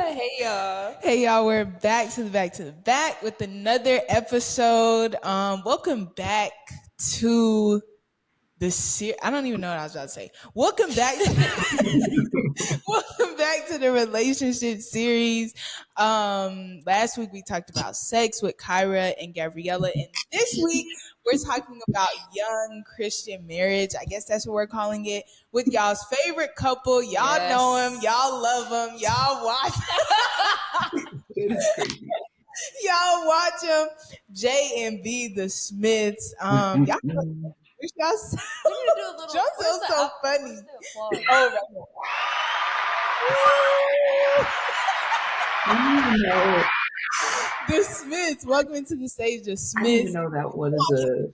Hey y'all. Hey y'all, we're back to the back with another episode. Welcome back to the series. I don't even know what I was about to say. Welcome back welcome back to the relationship series. Last week we talked about sex with Kyra and Gabriella, and this week we're talking about young Christian marriage. I guess that's what we're calling it, with y'all's favorite couple. Y'all know them, y'all love them, y'all watch y'all watch them. J and B, the Smiths. Y'all wish y'all Johnzel's so funny. The Smiths, welcome to the stage. The Smiths. I didn't even know that was a.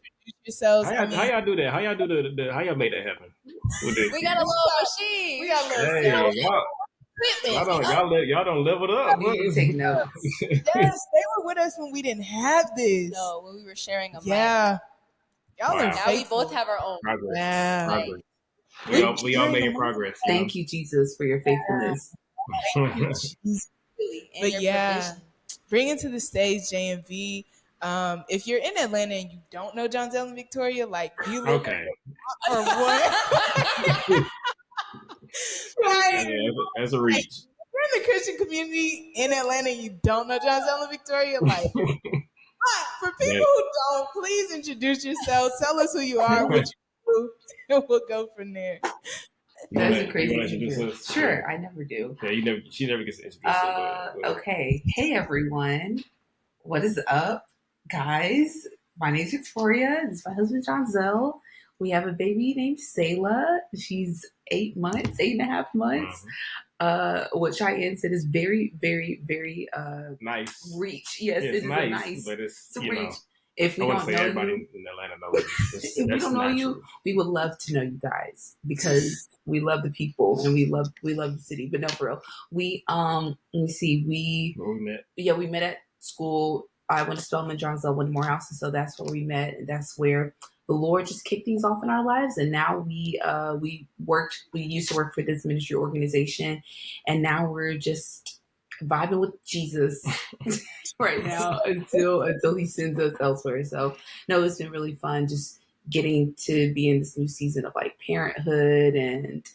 Yourselves. How y'all do that? How y'all do the how y'all make that happen? We got a little machine. We got a little y'all don't level it up. Take notes. Yes, they were with us when we didn't have this. No, when we were sharing a mic. Yeah. Y'all are now faithful. we both have our own. Progress. Yeah. Progress. We all making progress. Thank you, Jesus, for your faithfulness. But yeah, bring it to the stage, J and V. If you're in Atlanta and you don't know Johnzel and Victoria, like you live okay, or what? That's a reach. You're in the Christian community in Atlanta and you don't know Johnzel and Victoria, like. For people who don't, please introduce yourself. Tell us who you are, what you do, and we'll go from there. That's crazy. Sure, I never do. Yeah, she never gets introduced. Okay. Hey everyone. What is up, guys? My name's Victoria. This is my husband Johnzel. We have a baby named Selah. She's 8.5 months. Which Cheyenne said is very, very, very nice. Reach. Yes, it is nice. But it's reach. If we don't know everybody you, in Atlanta knows. If we don't know you, we would love to know you guys because we love the people and we love the city. But no, for real, we let me see, we met. Yeah, we met at school. I went to Spelman, Johnzel, went to Morehouse, and so that's where we met. And that's where the Lord just kicked things off in our lives. And now we used to work for this ministry organization, and now we're just vibing with Jesus right now until he sends us elsewhere. So no, it's been really fun just getting to be in this new season of like parenthood, and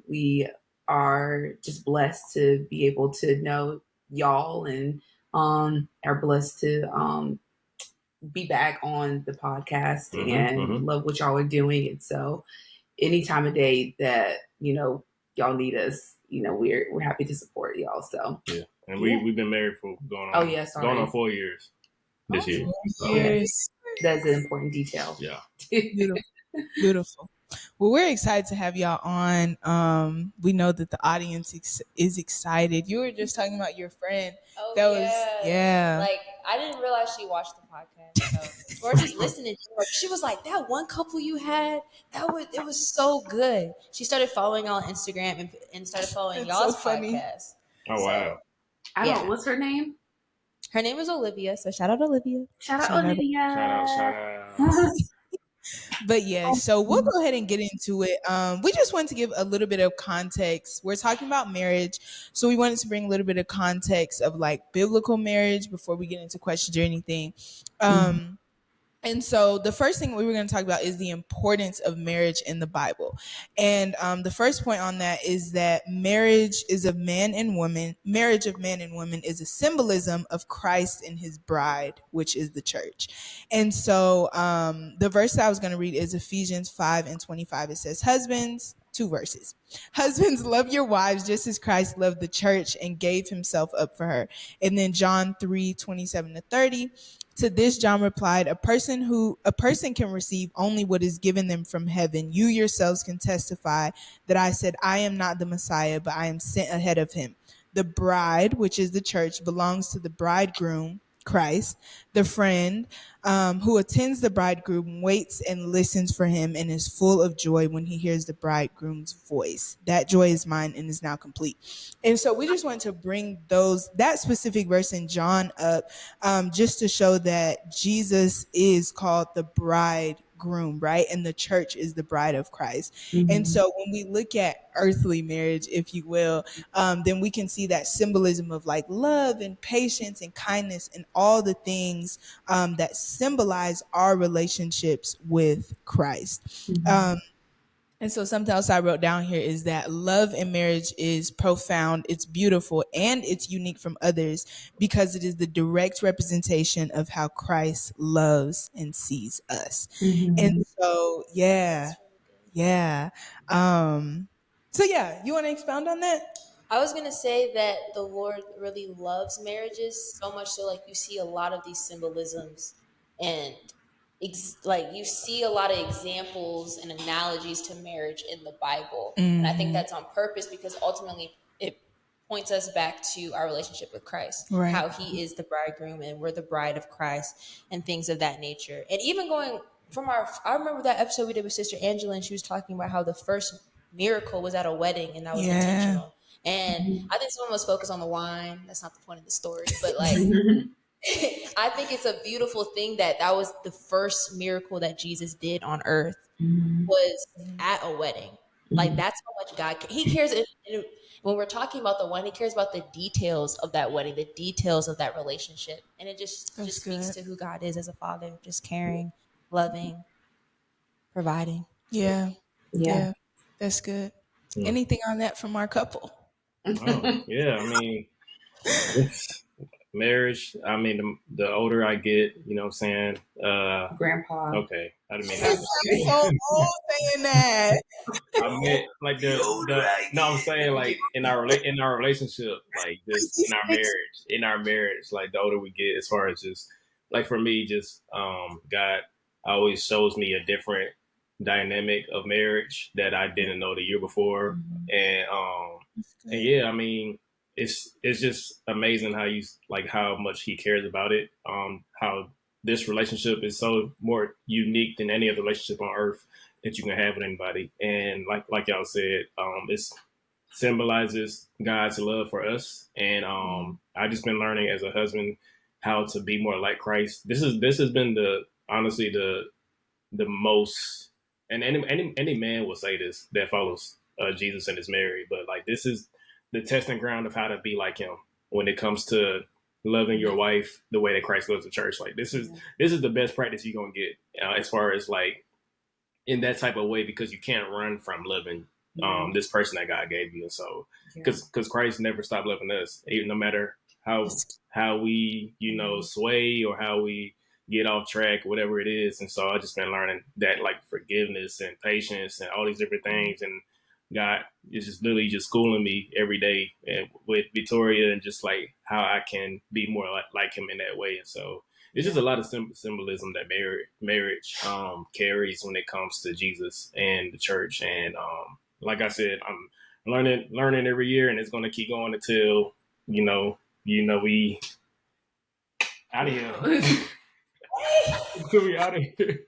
we are just blessed to be able to know y'all, and are blessed to be back on the podcast and love what y'all are doing. And so any time of day that y'all need us, we're happy to support y'all. So yeah, and we've been married for going on 4 years this year. Yes. That's an important detail. Yeah. Beautiful. Well, we're excited to have y'all on. We know that the audience is excited. You were just talking about your friend. Oh, yeah. Like, I didn't realize she watched the podcast. So we're just listening to her. She was like, that one couple you had, it was so good. She started following on Instagram and started following y'all's podcast. Oh, wow. I don't know. What's her name? Her name is Olivia. So shout out Olivia. Shout out Olivia. Shout out. But yeah, so we'll go ahead and get into it. We just wanted to give a little bit of context. We're talking about marriage, so we wanted to bring a little bit of context of like biblical marriage before we get into questions or anything. And so the first thing we were going to talk about is the importance of marriage in the Bible. And the first point on that is that marriage of man and woman is a symbolism of Christ and his bride, which is the church. And so the verse that I was going to read is Ephesians 5:25. It says, husbands, 2 verses. Husbands, love your wives just as Christ loved the church and gave himself up for her. And then John 3:27-30. To this, John replied, a person can receive only what is given them from heaven. You yourselves can testify that I said, I am not the Messiah, but I am sent ahead of him. The bride, which is the church, belongs to the bridegroom, Christ. The friend who attends the bridegroom waits and listens for him and is full of joy when he hears the bridegroom's voice. That joy is mine and is now complete. And so we just wanted to bring that specific verse in John up just to show that Jesus is called the bridegroom. bridegroom, right? And the church is the bride of Christ. And so when we look at earthly marriage, if you will, then we can see that symbolism of like love and patience and kindness and all the things that symbolize our relationships with Christ. And so something else I wrote down here is that love in marriage is profound, it's beautiful, and it's unique from others because it is the direct representation of how Christ loves and sees us. And so, yeah. So yeah, you want to expound on that? I was gonna say that the Lord really loves marriages so much so, like, you see a lot of these symbolisms, and like you see a lot of examples and analogies to marriage in the Bible, and I think that's on purpose because ultimately it points us back to our relationship with Christ, Right. how He is the bridegroom and we're the bride of Christ, and things of that nature. And even going from I remember that episode we did with Sister Angela, and she was talking about how the first miracle was at a wedding, and that was intentional. And I think someone was focused on the wine. That's not the point of the story, but like, I think it's a beautiful thing that was the first miracle that Jesus did on earth was at a wedding. Like, that's how much God He cares. When we're talking about the wine, He cares about the details of that wedding, the details of that relationship, and it just speaks to who God is as a father, just caring, loving, providing. Yeah, that's good. Anything on that from our couple? Yeah, I mean, marriage. I mean, the older I get, you know what I'm saying? Grandpa. Okay. I didn't mean that. You're so old saying that. I meant like no, I'm saying like in our relationship, like just in our marriage, like the older we get, as far as just like for me, just God always shows me a different dynamic of marriage that I didn't know the year before, and yeah, I mean, it's just amazing how much He cares about it. How this relationship is so more unique than any other relationship on earth that you can have with anybody. And like y'all said, it symbolizes God's love for us. And I just been learning as a husband how to be more like Christ. This has been honestly the most, and any man will say this that follows Jesus and is married, but like this is the testing ground of how to be like Him when it comes to loving your wife the way that Christ loves the church. Like this is the best practice you're gonna get as far as like in that type of way, because you can't run from loving this person that God gave you. And so because Christ never stopped loving us, even no matter how we sway or how we get off track, whatever it is. And so I just been learning that like forgiveness and patience and all these different things, and God is just literally just schooling me every day and with Victoria, and just like how I can be more like Him in that way. And so it's just a lot of symbolism that marriage carries when it comes to Jesus and the church. And like I said, I'm learning every year, and it's going to keep going until we out of here. We out of here.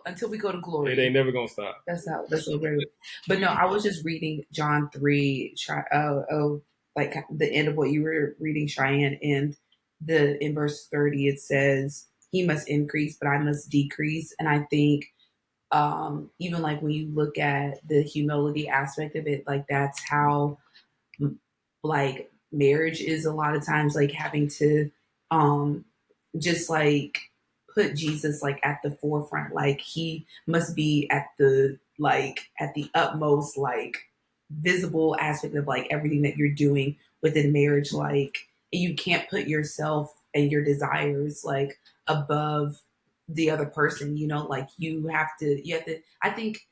Until we go to glory. It ain't never gonna stop. That's so great. But no, I was just reading John 3, like the end of what you were reading, Cheyenne, and in verse 30 it says, He must increase, but I must decrease. And I think even like when you look at the humility aspect of it, like that's how like marriage is a lot of times, like having to just like put Jesus like at the forefront. Like He must be at the utmost like visible aspect of like everything that you're doing within marriage. Like you can't put yourself and your desires like above the other person, like you have to, I think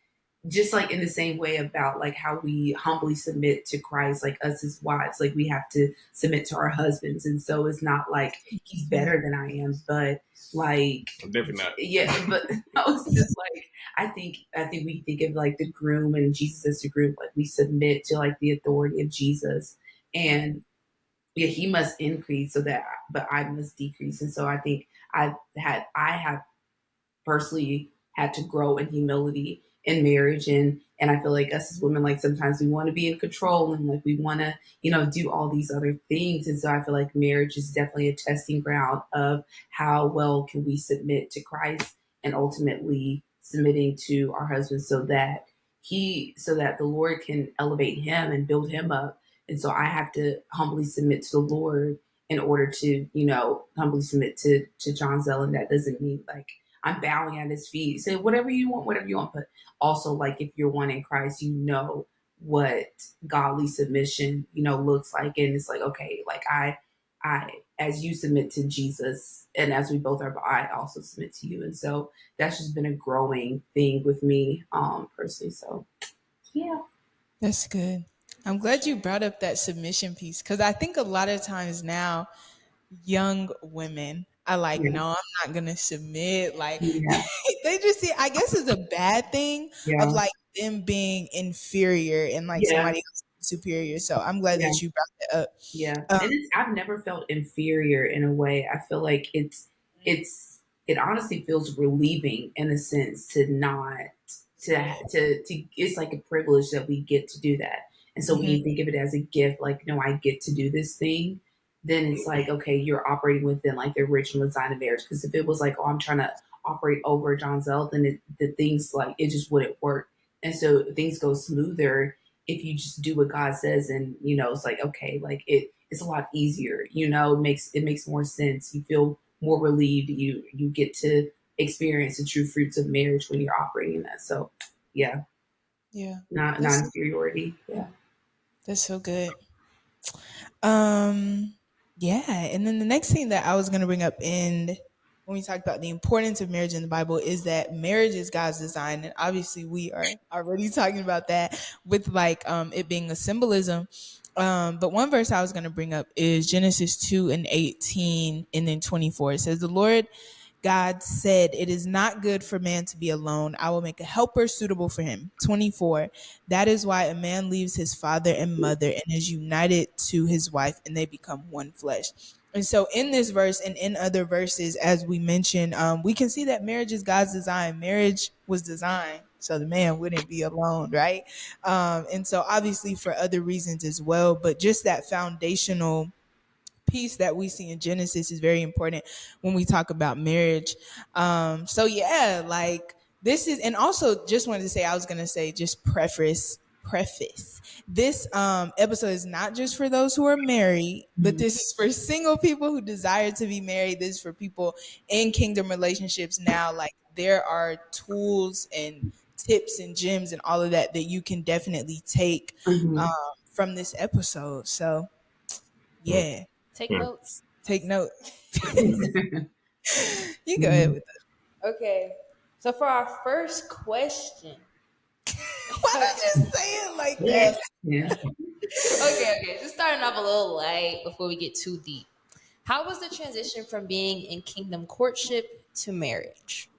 just like in the same way about like how we humbly submit to Christ, like us as wives, like we have to submit to our husbands. And so it's not like he's better than I am, but like definitely not. Yeah, but it's just like I think we think of like the groom and Jesus as the groom, like we submit to like the authority of Jesus, and he must increase but I must decrease. And so I think I have personally had to grow in humility in marriage. And I feel like us as women, like sometimes we want to be in control and like we want to, do all these other things. And so I feel like marriage is definitely a testing ground of how well can we submit to Christ and ultimately submitting to our husband so that the Lord can elevate him and build him up. And so I have to humbly submit to the Lord in order to, humbly submit to Johnzel. And that doesn't mean like I'm bowing at his feet. Say whatever you want. But also like if you're one in Christ, what godly submission, looks like. And it's like, okay, like I as you submit to Jesus and as we both are, I also submit to you. And so that's just been a growing thing with me, personally. So yeah. That's good. I'm glad you brought up that submission piece because I think a lot of times now young women are like, Yeah. no, I'm not gonna submit. Like Yeah. they just see, I guess it's a bad thing of Yeah. like them being inferior and like Yeah. somebody else superior. So I'm glad Yeah. that you brought that up. Yeah. And I've never felt inferior in a way. I feel like it honestly feels relieving in a sense to not to it's like a privilege that we get to do that. And so when you think of it as a gift, like, no, I get to do this thing, then it's like, okay, you're operating within like the original design of marriage. Because if it was like, oh, I'm trying to operate over Johnzel, then the things like it just wouldn't work. And so things go smoother if you just do what God says, and it's like, okay, like it's a lot easier, it makes more sense. You feel more relieved. You get to experience the true fruits of marriage when you're operating in that. So yeah. Not inferiority. Yeah. That's so good. Yeah, and then the next thing that I was going to bring up in when we talk about the importance of marriage in the Bible is that marriage is God's design, and obviously we are already talking about that with like it being a symbolism. But one verse I was going to bring up is Genesis 2:18 and then 24. It says, "The Lord God said, it is not good for man to be alone. I will make a helper suitable for him." 24. "That is why a man leaves his father and mother and is united to his wife, and they become one flesh." And so in this verse and in other verses, as we mentioned, we can see that marriage is God's design. Marriage was designed so the man wouldn't be alone, right? And so obviously for other reasons as well, but just that foundational piece that we see in Genesis is very important when we talk about marriage. So yeah, like this is, and also just wanted to say, I was going to say, just preface this episode is not just for those who are married, but this is for single people who desire to be married. This is for people in kingdom relationships now. Like there are tools and tips and gems and all of that that you can definitely take from this episode. So yeah, Take notes. take note. You go ahead with that. Okay. So for our first question. Why did you say it like Yeah. that? Yeah. Okay. Just starting off a little light before we get too deep. How was the transition from being in kingdom courtship to marriage?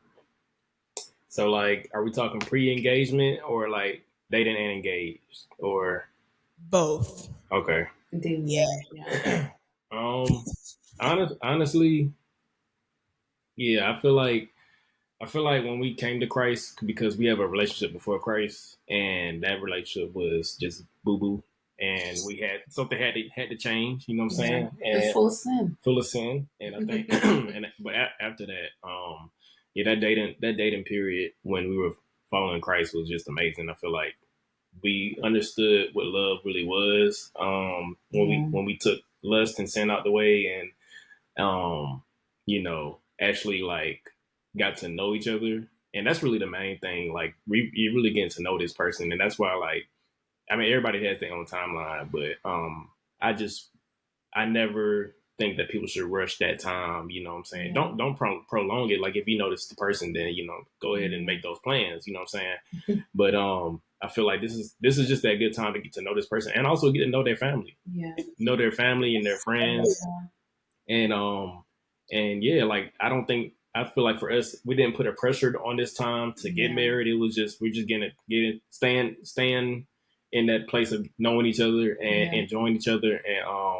So, like, are we talking pre-engagement or like dating and engaged, or Both. okay? Yeah. Honestly, yeah. I feel like when we came to Christ, because we have a relationship before Christ, and that relationship was just boo boo, and we had something had to change. You know what I'm saying? And it's full of sin. And I think, but after that, yeah, that dating period when we were following Christ was just amazing. I feel like we understood what love really was when we took lust and sin out the way, and actually like got to know each other. And that's really the main thing. Like you really getting to know this person, and that's why, like, I mean, everybody has their own timeline, but I never think that people should rush that time. You know what I'm saying? Yeah. Don't prolong it. Like if you notice the person, then go ahead and make those plans. You know what I'm saying? But I feel like this is just that good time to get to know this person and also get to know their family. Yeah. Know their family and their friends. And yeah, like I feel like for us, we didn't put a pressure on this time to get married. It was just we're just staying in that place of knowing each other and enjoying each other,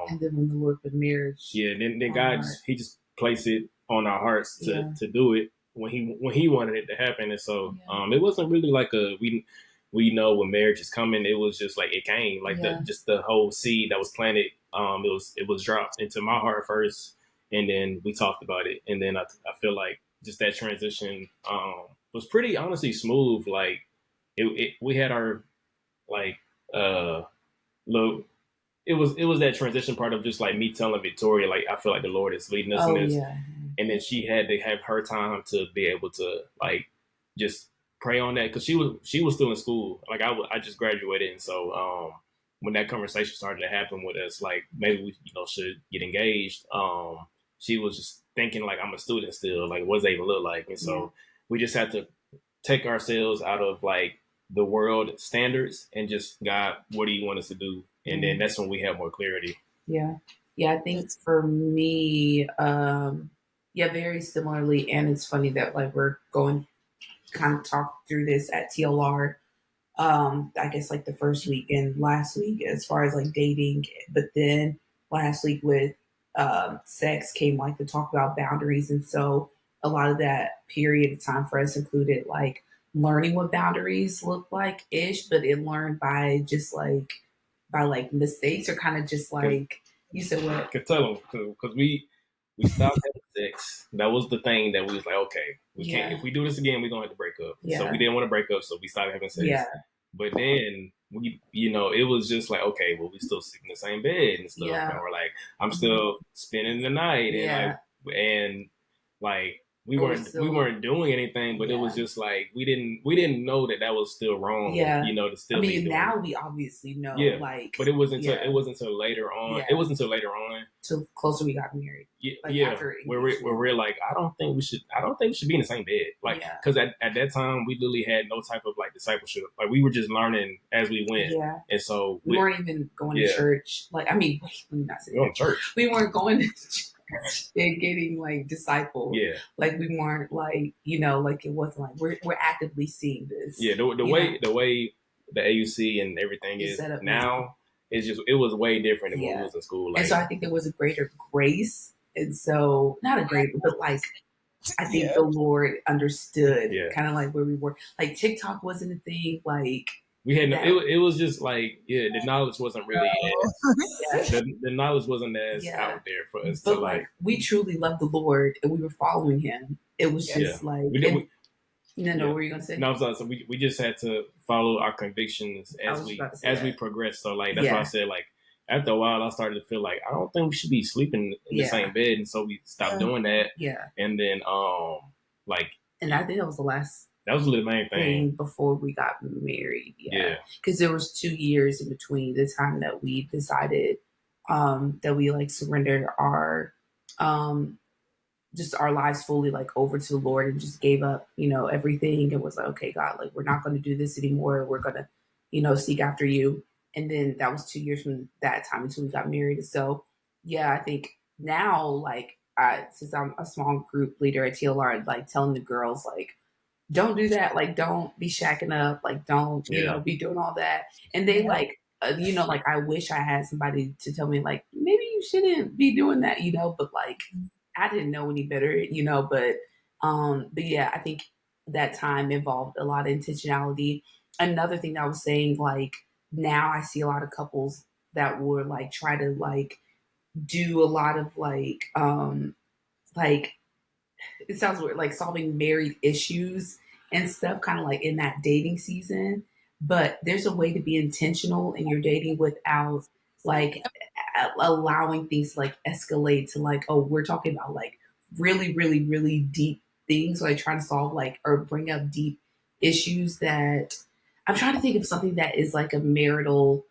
and then when the Lord put marriage, then God he just placed it on our hearts to do it, when he wanted it to happen. And so it wasn't really like we know when marriage is coming. It was just like it came, like the whole seed that was planted. It was dropped into my heart first, and then we talked about it, and then I feel like just that transition was pretty honestly smooth. Like we had our like look. It was that transition part of just like me telling Victoria, like, I feel like the Lord is leading us in this. Yeah. And then she had to have her time to be able to like just pray on that, because she was still in school. Like I just graduated, and so when that conversation started to happen with us, like maybe we should get engaged. She was just thinking like, I'm a student still. Like, what does that even look like? And so we just had to take ourselves out of like the world standards and just, God, what do you want us to do? And then that's when we have more clarity. Yeah. I think for me, very similarly. And it's funny that like we're going kind of talk through this at TLR. I guess like the first week and last week as far as like dating, but then last week with sex came like to talk about boundaries. And so a lot of that period of time for us included like learning what boundaries look like ish, but it learned by just like mistakes, or kind of just like you said what? I could tell them because we stopped having sex. That was the thing that we was like, okay, we can't. If we do this again, we're gonna have to break up. So we didn't want to break up, so we stopped having sex. Yeah. But then we, it was just like, okay, well, we still sleep in the same bed and stuff, and we're like, I'm still spending the night, and like we weren't doing anything, but it was just like we didn't know that was still wrong. To still. I mean, now we obviously know. Like, but it wasn't until later on. Yeah. It wasn't until later on, till closer we got married. Where we're like, I don't think we should be in the same bed. Like, because at that time we literally had no type of like discipleship. Like, we were just learning as we went. Yeah, and so we weren't even going to church. Like, I mean, wait, let me not say going to church. We weren't going to church. And getting like discipled. Yeah. Like, we weren't like, like it wasn't like we're actively seeing this. Yeah, the way the AUC and everything is set up now, it's just, it was way different than when we was in school. Like, and so I think there was a greater grace. And so, not a greater, but like, I think the Lord understood kind of like where we were. Like, TikTok wasn't a thing. Like, we had it was just like, the knowledge wasn't really the knowledge wasn't as out there for us. But to like, we truly loved the Lord and we were following Him. It was just like, what were you gonna say? No, so we just had to follow our convictions as we progressed. So like, that's why I said, like, after a while I started to feel like I don't think we should be sleeping in the same bed, and so we stopped doing that. Yeah, and then like, and I think that was the last. That was the main thing before we got married. Yeah, because there was 2 years in between the time that we decided that we like surrendered our just our lives fully like over to the Lord and just gave up, everything. It was like, okay, God, like, we're not going to do this anymore. We're going to, seek after you. And then that was 2 years from that time until we got married. So I think now, like, since I'm a small group leader at TLR, like, telling the girls, like, don't do that. Like, don't be shacking up. Like, don't, be doing all that. And they like, like, I wish I had somebody to tell me, like, maybe you shouldn't be doing that, but like, I didn't know any better, but I think that time involved a lot of intentionality. Another thing that I was saying, like, now I see a lot of couples that would like try to like do a lot of like it sounds weird, like solving married issues and stuff, kind of like in that dating season. But there's a way to be intentional in your dating without like allowing things to like escalate to like, oh, we're talking about like really, really, really deep things, like trying to solve like or bring up deep issues. That I'm trying to think of something that is like a marital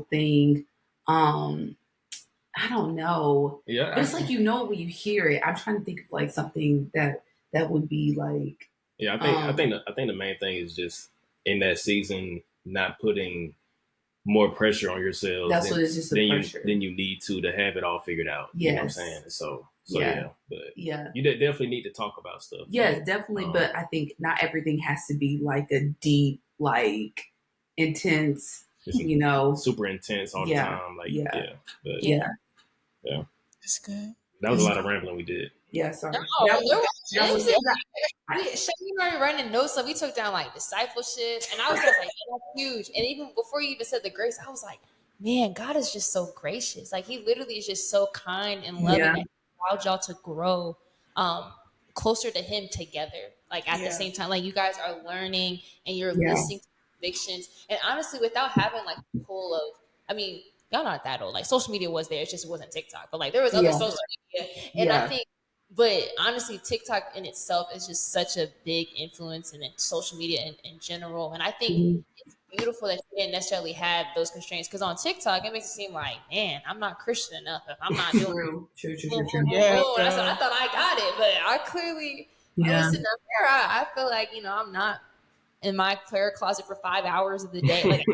thing. I don't know. Yeah. But it's like, when you hear it. I'm trying to think of like something that would be like. Yeah, I think the main thing is just in that season not putting more pressure on yourselves. That's what it's just than you need to have it all figured out. Yes. You know what I'm saying? So but you definitely need to talk about stuff. Yes, definitely. But I think not everything has to be like a deep, like intense, super intense all the time. Like, but yeah. That's good. That was a lot of rambling we did. Yeah, sorry. No, That was, there was that, Shane already running notes, so we took down like discipleship, and I was just like, "Man, that's huge." And even before you even said the grace, I was like, "Man, God is just so gracious. Like He literally is just so kind and loving yeah, that He allowed y'all to grow closer to Him together. Like at the Yeah. same time, like you guys are learning and you're yeah, listening to convictions. And honestly, without having like the pull of, I mean, y'all not that old. Like social media was there, it just wasn't TikTok. But like there was other yeah, social media, and I yeah. think but honestly, TikTok in itself is just such a big influence in social media in general. And I think Mhm. it's beautiful that you didn't necessarily have those constraints because on TikTok, it makes it seem like, man, I'm not Christian enough if I'm not doing True. boom, boom, boom, Yeah, boom. bro. I thought I got it, but I was Yeah. sitting up there. I feel like, I'm not in my prayer closet for 5 hours of the day. Like,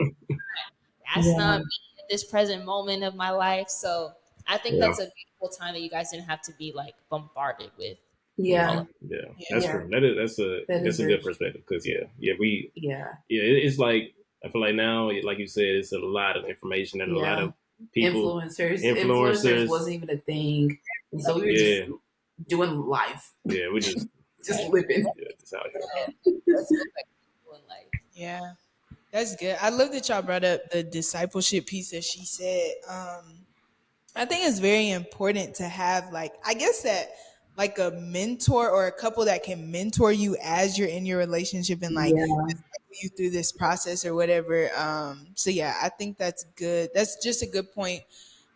that's Yeah. not me at this present moment of my life. So I think Yeah. that's a beautiful time that you guys didn't have to be like bombarded with all Yeah. of Yeah, Yeah. that's Yeah. true. That's a That is that's a very good perspective because we yeah. it's like I feel like now, like you said, it's a lot of information and a lot Yeah. of people, Influencers wasn't even a thing. And so we were just yeah, doing life. we just Living. just out here. Let's look like people in life. Yeah. That's good. I love that y'all brought up the discipleship piece that she said. I think it's very important to have like I guess that like a mentor or a couple that can mentor you as you're in your relationship and like Yeah. you through this process or whatever. So yeah, I think that's good. That's just a good point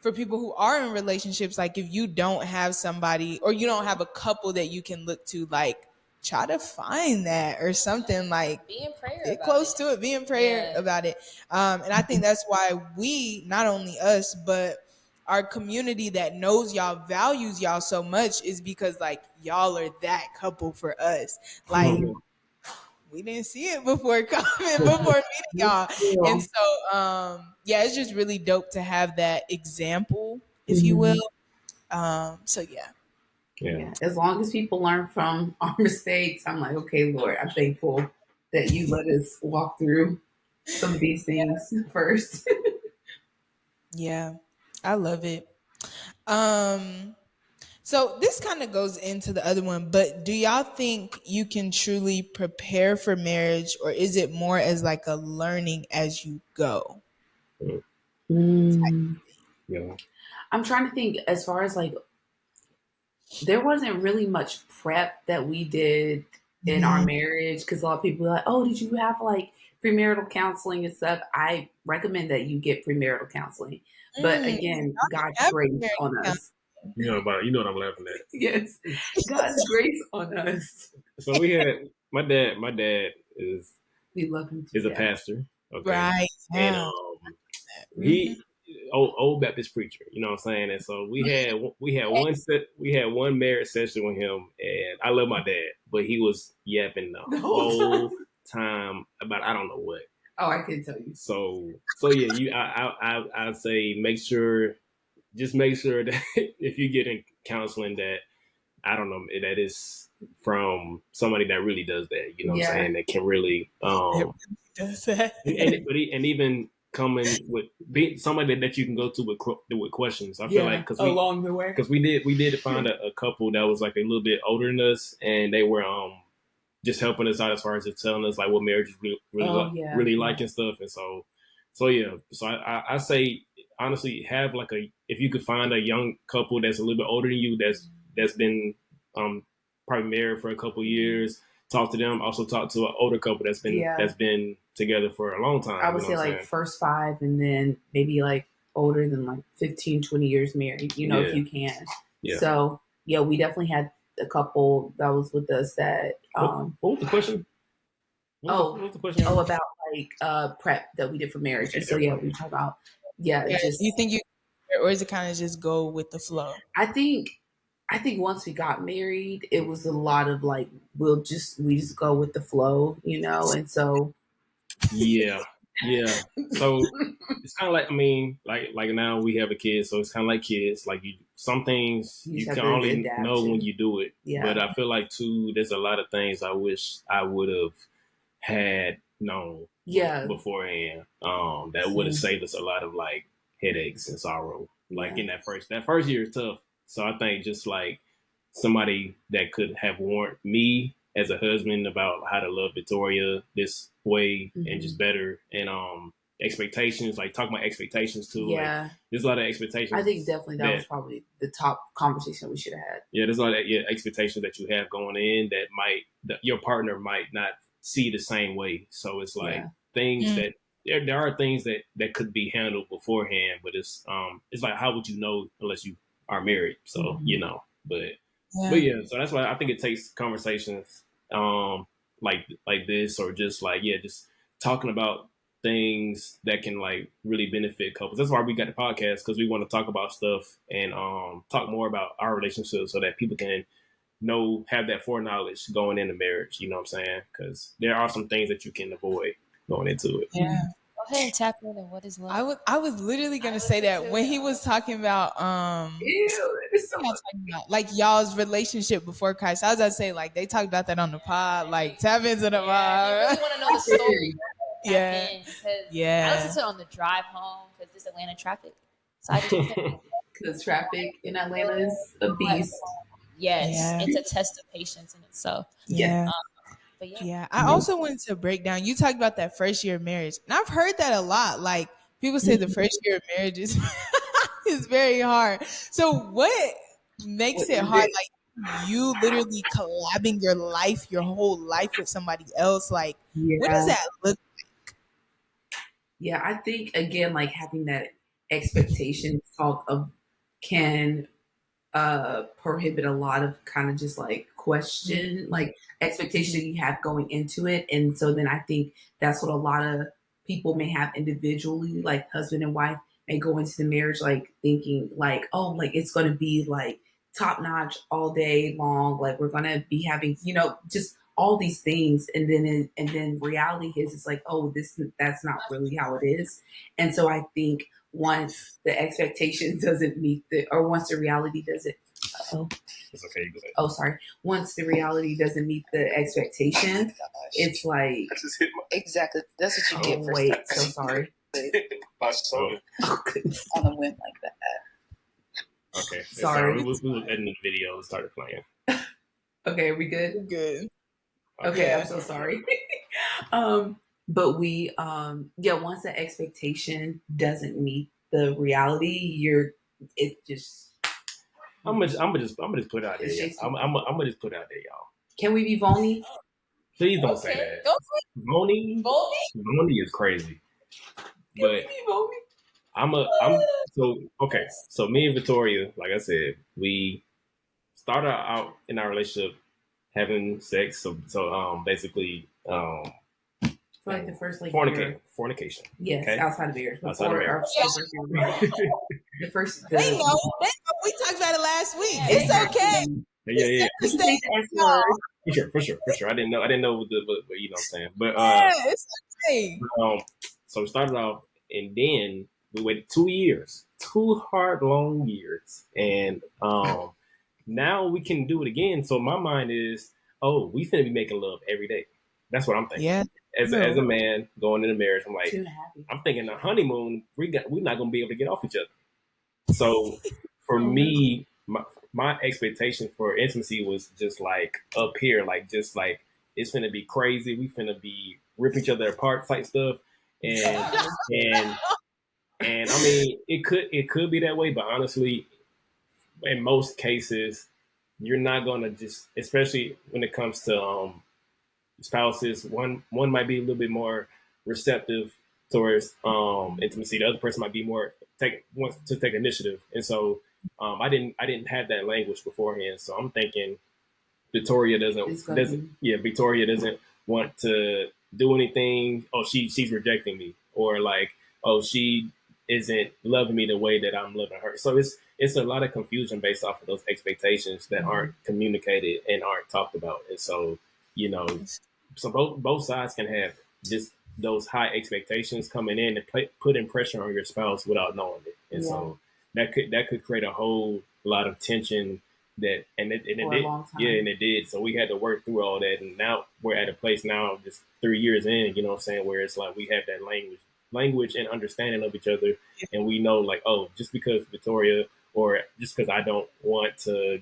for people who are in relationships. Like if you don't have somebody or you don't have a couple that you can look to, like try to find that or something like Be in prayer get about close it. to it, be in prayer Yeah. about it. And I think that's why we, not only us, but our community that knows y'all values y'all so much is because like y'all are that couple for us. Like we didn't see it before before meeting y'all. And so yeah, it's just really dope to have that example, if you Mhm. will. So yeah. Yeah. As long as people learn from our mistakes, I'm like, okay, Lord, I'm thankful that you let us walk through some of these things first. Yeah. I love it. Um So this kind of goes into the other one, but do y'all think you can truly prepare for marriage, or is it more as like a learning as you go? Mm. Yeah. I'm trying to think as far as like there wasn't really much prep that we did in our Mhm. marriage because a lot of people are like, oh, did you have like premarital counseling and stuff? I recommend that you get premarital counseling. But Mm, again, God's I've been grace married on now. us. You know what I'm laughing at. Yes. God's grace on us. So we had my dad. My dad is We love him to is a death. pastor. Okay, Right. and Yeah. he old Baptist preacher, you know what I'm saying? And so we had one marriage session with him, and I love my dad, but he was yapping the whole time about I don't know what. Oh, I can tell you. So yeah, I say just make sure that if you get in counseling that I don't know that is from somebody that really does that, you know what I'm saying, that can really It does that. and even coming with being somebody that you can go to with questions. I feel like because along the way. we did find a couple that was like a little bit older than us, and they were just helping us out as far as just telling us like what marriage is really like and stuff. And so yeah, so I say honestly, have like if you could find a young couple that's a little bit older than you that's been probably married for a couple years. Talk to them. Also talk to an older couple that's been together for a long time. I would say like first 5 and then maybe like older than like 15, 20 years married, if you can. Yeah. So yeah, we definitely had a couple that was with us that what was the question? What was the question? About like prep that we did for marriage. Okay, and so yeah, we talk about just you think you or is it kind of just go with the flow? I think once we got married, it was a lot of like we just go with the flow, and so yeah. So it's kind of like like now we have a kid, so it's kind of like kids. Like some things you can only know when you do it. Yeah. But I feel like too, there's a lot of things I wish I would have had known beforehand. That would have saved us a lot of like headaches and sorrow. Like in that first year is tough. So I think just like somebody that could have warned me as a husband about how to love Victoria this way and just better. And expectations, like talk about expectations too. Yeah. Like there's a lot of expectations. I think definitely that was probably the top conversation we should have had. Yeah, there's a lot of expectations that you have going in that your partner might not see the same way. So it's like things that there are things that could be handled beforehand, but it's like, how would you know unless you are married? So but yeah, so that's why I think it takes conversations like this, or just just talking about things that can like really benefit couples. That's why we got the podcast, because we want to talk about stuff and talk more about our relationship so that people can have that foreknowledge going into marriage. You know what I'm saying? Because there are some things that you can avoid going into it. Yeah. Go ahead and tap in on what is love. I was literally gonna say that when he was talking about like y'all's relationship before Christ. I was gonna say like they talked about that on the pod. Like tap into the pod. You really want to know the story? Yeah. I listened to it on the drive home because this Atlanta traffic. So I just because traffic in Atlanta is a beast. Yes, it's a test of patience in itself. Yeah. I also wanted to break down. You talked about that first year of marriage, and I've heard that a lot. Like people say the first year of marriage is is very hard. So what makes it hard? Like you literally collabing your whole life with somebody else. Like what does that look like? Yeah, I think again, like having that expectation talk of can prohibit a lot of kind of just like question, like expectation you have going into it. And so then I think that's what a lot of people may have individually, like husband and wife may go into the marriage like thinking like, oh, like it's going to be like top notch all day long. Like we're going to be having, just all these things. And then reality is it's like, oh, that's not really how it is. And so I think once the expectation doesn't meet once the reality doesn't, it's okay. Go ahead. Oh, sorry. Once the reality doesn't meet the expectation, it's like exactly. That's what you get. Wait, so sorry. On a whim like that. Okay, sorry. We were editing the video and started playing. Okay, are we good? Good. Okay, I'm so sorry. But we, once the expectation doesn't meet the reality, I'm gonna just put it out there. I'm gonna just put it out there, y'all. Can we be Vony? Please don't say that. Vony is crazy. But so me and Victoria, like I said, we started out in our relationship having sex. So basically, for like the first fornication. Yes, okay? Outside of marriage. Outside of marriage. The first. They know. We talked about it last week. It's okay. Yeah. For sure. I didn't know what you know what I'm saying. But it's okay. So we started off, and then we waited 2 years, 2 hard, long years, and now we can do it again. So my mind is, we finna be making love every day. That's what I'm thinking. Yeah. As a man going into marriage, I'm like, I'm thinking the honeymoon, we're not gonna be able to get off each other. So for me, my expectation for intimacy was just like up here, like just like it's finna be crazy. We finna be rip each other apart type stuff, and I mean it could be that way, but honestly, in most cases, you're not gonna just, especially when it comes to spouses, one might be a little bit more receptive towards intimacy. The other person might be wants to take initiative, and so I didn't have that language beforehand. So I'm thinking Victoria doesn't want to do anything. Oh, she's rejecting me, or like, oh, she isn't loving me the way that I'm loving her. So it's a lot of confusion based off of those expectations that aren't communicated and aren't talked about, and so so both sides can have just those high expectations coming in and putting pressure on your spouse without knowing it, and so that could create a whole lot of tension. It did. So we had to work through all that, and now we're at a place now, just 3 years in, you know what I'm saying, where it's like we have that language and understanding of each other, and we know like, oh, just because Victoria, or just because I don't want to,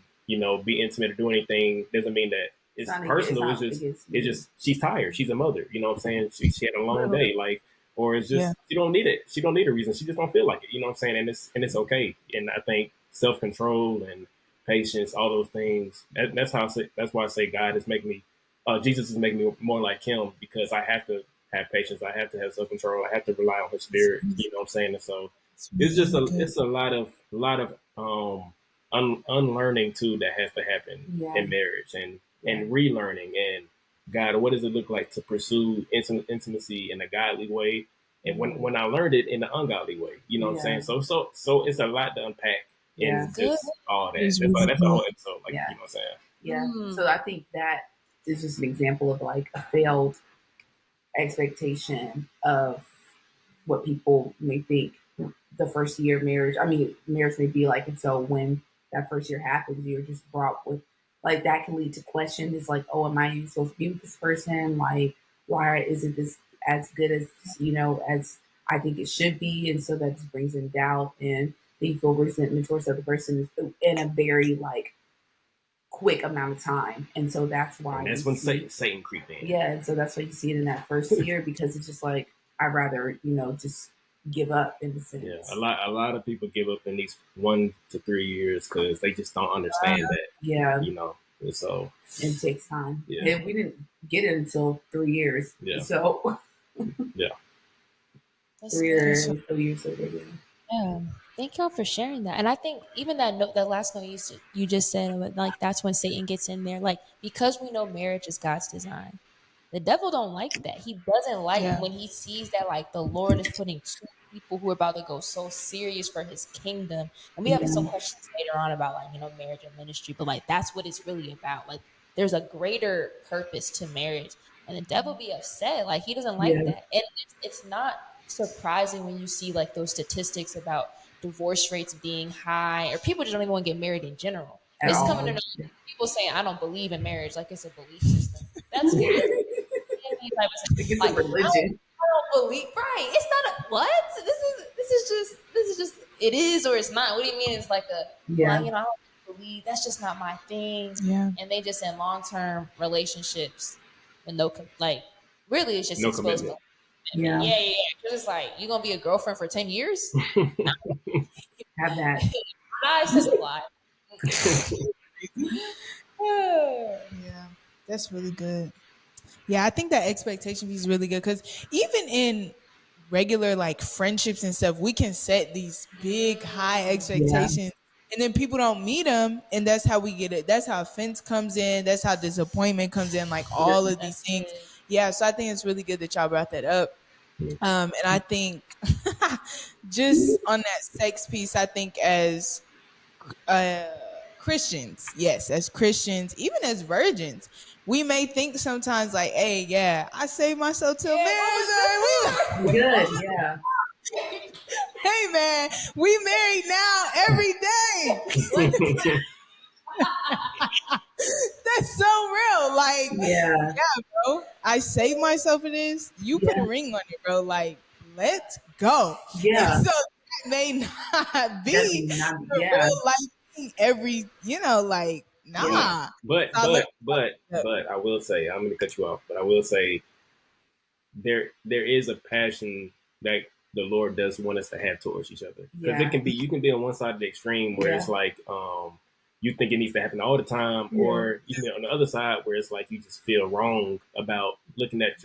be intimate or do anything doesn't mean that it's personal. It's just she's tired. She's a mother. You know what I'm saying? She had a long day. Like, or it's just she don't need it. She don't need a reason. She just don't feel like it. You know what I'm saying? And it's okay. And I think self-control and patience, all those things. That's why I say God is making me. Jesus is making me more like Him, because I have to have patience. I have to have self-control. I have to rely on His Spirit. You know what I'm saying? And so it's just it's a lot of unlearning too that has to happen in marriage, and relearning, and God, what does it look like to pursue intimacy in a godly way? And when I learned it in the ungodly way, you know what I'm saying? So it's a lot to unpack in just all that. That's a whole episode, like you know what I'm saying? Yeah. So I think that is just an example of like a failed expectation of what people may think the first year of marriage. I mean, marriage may be like, and so when that first year happens, you're just brought with like that can lead to questions. It's like, oh, am I even supposed to be with this person? Like, why isn't this as good as as I think it should be? And so that just brings in doubt, and they feel resentment towards the other person in a very like quick amount of time. And so that's why and that's when Satan creep in. Yeah, and so that's why you see it in that first year, because it's just like I'd rather just give up in the sense. Yeah, a lot of people give up in these 1 to 3 years because they just don't understand that. Yeah, and so it takes time. Yeah, and we didn't get it until 3 years. Yeah, so yeah, 3 years later. Yeah. Thank y'all for sharing that. And I think even that last note you just said, like that's when Satan gets in there. Like, because we know marriage is God's design, the devil don't like that. He doesn't like when he sees that like the Lord is putting two people who are about to go so serious for His kingdom. And we have some questions later on about like marriage and ministry, but like that's what it's really about. Like there's a greater purpose to marriage, and the devil be upset. Like he doesn't like that, and it's not surprising when you see like those statistics about divorce rates being high, or people just don't even want to get married in general. It's coming to people saying, I don't believe in marriage, like it's a belief system. That's weird. Like, religion. I don't believe. Right? It's not a what. This is just. It is or it's not. What do you mean? It's like a I don't believe. That's just not my thing. Yeah. And they just in long-term relationships with no like. Really, it's just no exposed commitment. Yeah. Because it's like you're gonna be a girlfriend for 10 years. Have that. I said apply. Yeah, that's really good. Yeah, I think that expectation piece is really good, because even in regular like friendships and stuff, we can set these big high expectations, and then people don't meet them, and that's how we get it. That's how offense comes in. That's how disappointment comes in. Like all of these things. Yeah, so I think it's really good that y'all brought that up. And I think just on that sex piece, I think as Christians, as Christians, even as virgins, we may think sometimes like, hey, I saved myself till marriage. Good, yeah. Hey man, we married now every day. That's so real. Like, yeah, bro, I saved myself for this. You put a ring on it, bro. Like, let's go. Yeah. And so that may not be the real life thing every, like, nah. Yeah. But I will say, I'm going to cut you off, but I will say there is a passion that the Lord does want us to have towards each other. Because you can be on one side of the extreme where it's like, you think it needs to happen all the time, or you can be on the other side where it's like you just feel wrong about looking at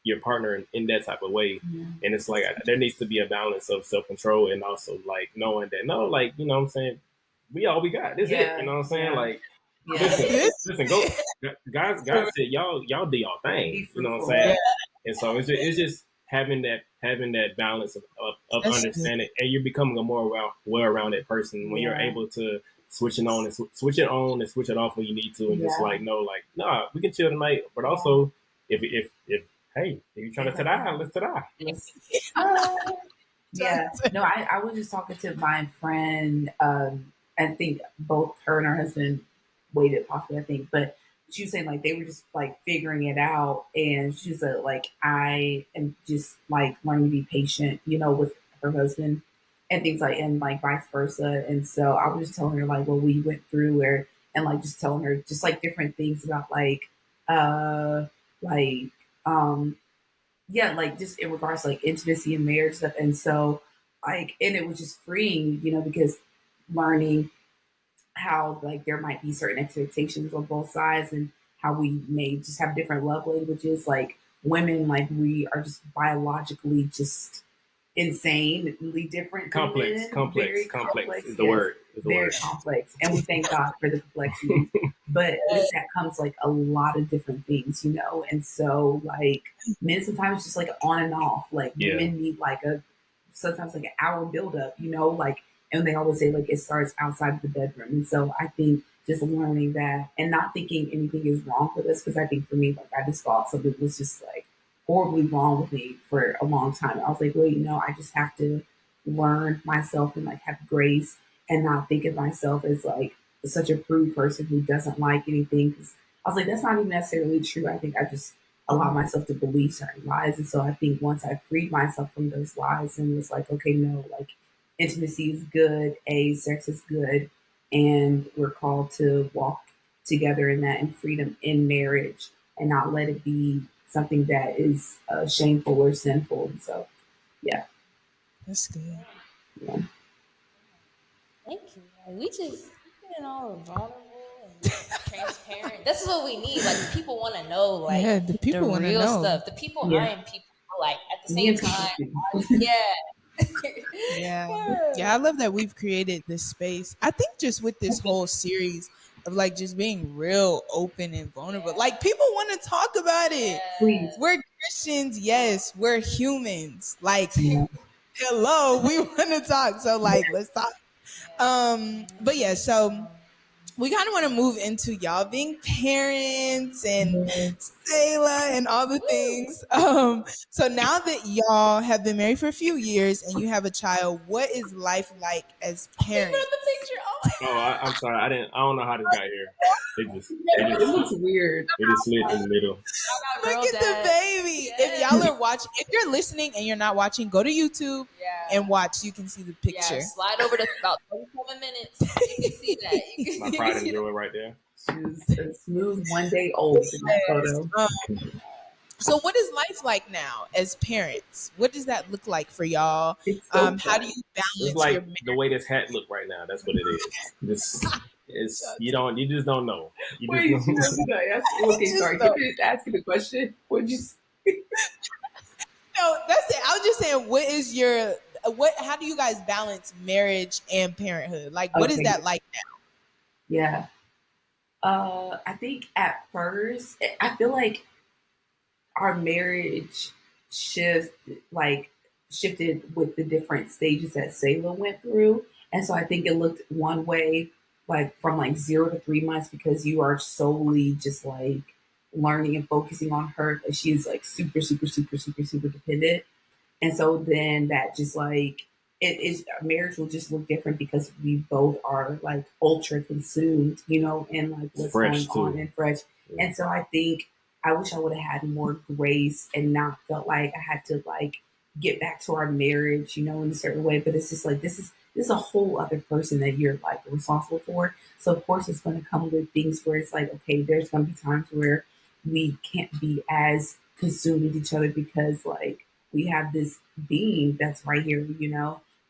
your partner in that type of way. And it's like there needs to be a balance of self-control and also like knowing that like, you know what I'm saying, we all we got. This is it. You know what I'm saying? Like listen, go God said y'all do y'all thing. You know what I'm saying? And so it's just having that balance of understanding, and you're becoming a more well-rounded person when you're able to switch it on and switch it off when you need to, and just like nah, we can chill tonight. But also, if you're trying to ta-da, let's ta-da. No, I was just talking to my friend. I think both her and her husband waited possibly, I think, but she was saying like they were just like figuring it out, and she's like, I am just like learning to be patient, with her husband and things like, and like vice versa. And so I was just telling her like what we went through, where and like just telling her just like different things about like um yeah, like just in regards to like intimacy and marriage stuff. And so like, and it was just freeing, because learning how like there might be certain expectations on both sides and how we may just have different love languages. Like women, like we are just biologically just insanely different. Complex, men. complex, Very complex is the yes, word. Is the very word. complex. And we thank God for the complexity. But with that comes like a lot of different things, And so like men sometimes just like on and off. Like women need like sometimes like an hour build up, like, and they always say like it starts outside of the bedroom. And so I think just learning that and not thinking anything is wrong with us, because I think for me, like I just thought something was just like horribly wrong with me for a long time. I was like, well, I just have to learn myself and like have grace and not think of myself as like such a prude person who doesn't like anything. Because I was like, that's not even necessarily true. I think I just allow myself to believe certain lies. And so I think once I freed myself from those lies and was like, okay, no, like intimacy is good, sex is good, and we're called to walk together in that and freedom in marriage and not let it be something that is shameful or sinful. And so, yeah. That's good. Yeah. Thank you. Like, we just being all vulnerable and transparent. This is what we need. Like people want to know, like the the people want to real know. stuff. The people Yeah. I am people are like at the Me same and time. people. Yeah. Yeah, I love that we've created this space. I think just with this whole series of like just being real open and vulnerable. Like people want to talk about it. Please. We're Christians, yes. We're humans. Like Yeah. hello, we want to talk. So like let's talk. But yeah, so we kind of want to move into y'all being parents and Selah and all the things. So now that y'all have been married for a few years and you have a child, what is life like as parents? The picture. Oh my God. I'm sorry. I don't know how this got here. It looks weird. It just slid in the middle. Look at the baby. If y'all are watching, if you're listening and you're not watching, go to YouTube and watch. You can see the picture. Yeah, slide over to about 37 minutes. You can see that. My pride and joy right there. She was a smooth 1 day old in that photo. So what is life like now as parents? What does that look like for y'all? So how do you balance It's like your the way this hat look right now. That's what it is. It's you just don't know. Wait, just know. Okay, sorry. Can you ask you the question? What'd you say? No, that's it. I was just saying, how do you guys balance marriage and parenthood? Like, what is that like now? Yeah. I think at first, I feel like our marriage shifted with the different stages that Selah went through. And so I think it looked one way, like from like 0 to 3 months, because you are solely just like learning and focusing on her. She's like super, super, super, super, super dependent. And so then that just like, it is marriage will just look different because we both are like ultra consumed, and like what's fresh going on and fresh. Yeah. And so I think I wish I would have had more grace and not felt like I had to like get back to our marriage, in a certain way. But it's just like this is a whole other person that you're like responsible for. So of course it's going to come with things where it's like, okay, there's going to be times where we can't be as consumed with each other because like we have this being that's right here,